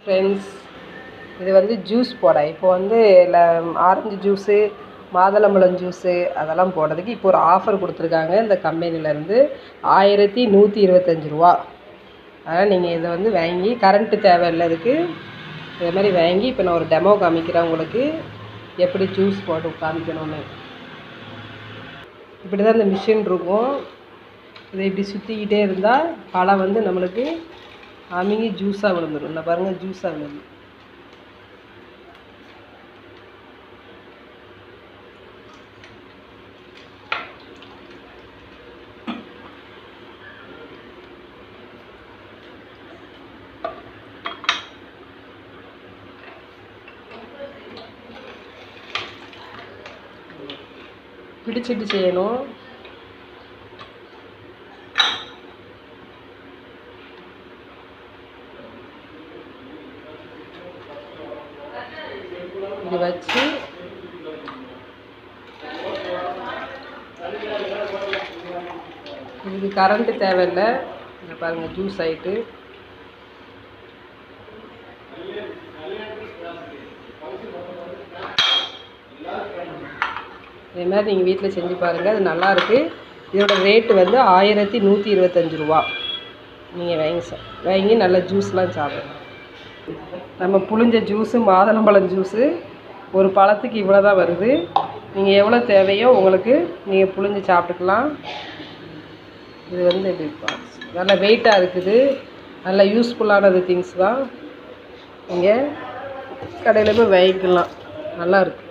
Friends, இது வந்து juice போட இப்போ வந்து ஆரஞ்சு ஜூஸு, மாதுளம்பழம் ஜூஸு அதெல்லாம் போடுறதுக்கு இப்போ ஒரு ஆஃபர் கொடுத்துருக்காங்க இந்த கம்பெனிலேருந்து. 1125 ரூபா. அதனால் நீங்கள் இதை வந்து வாங்கி, கரண்ட்டு தேவையில்லை இதுக்கு. இதே மாதிரி வாங்கி இப்போ நான் ஒரு டெமோ காமிக்கிறேன் உங்களுக்கு, எப்படி ஜூஸ் போட்டு காமிக்கணும்னு. இப்படி தான் இந்த மிஷின் இருக்கும். இதை இப்படி சுற்றிக்கிட்டே இருந்தால் பழம் வந்து நம்மளுக்கு அமுங்கி ஜூஸாக விழுந்துடும். இந்த பாருங்கள், ஜூஸாக விழுந்து. பிடிச்சிட்டு செய்யணும். இது வச்சு இதுக்கு கரண்ட்டு தேவையில்லை. இங்கே பாருங்கள், ஜூஸ் ஆகிட்டு. இதே மாதிரி நீங்கள் வீட்டில் செஞ்சு பாருங்கள், அது நல்லாயிருக்கு. இதோட ரேட்டு வந்து 1125 ரூபா. நீங்கள் வாங்கி நல்ல ஜூஸ்லாம் சாப்பிடுங்க. நம்ம புளிஞ்ச ஜூஸு, மாதுளம்பழம் ஜூஸு ஒரு பழத்துக்கு இவ்வளோ தான் வருது. நீங்கள் எவ்வளோ தேவையோ உங்களுக்கு நீங்கள் புளிஞ்சு சாப்பிட்டுக்கலாம். இது வந்து நல்ல வெயிட்டாக இருக்குது, நல்ல யூஸ்ஃபுல்லானது திங்ஸ் தான். நீங்கள் கடையில் போய் வாங்கிக்கலாம், நல்லாயிருக்கு.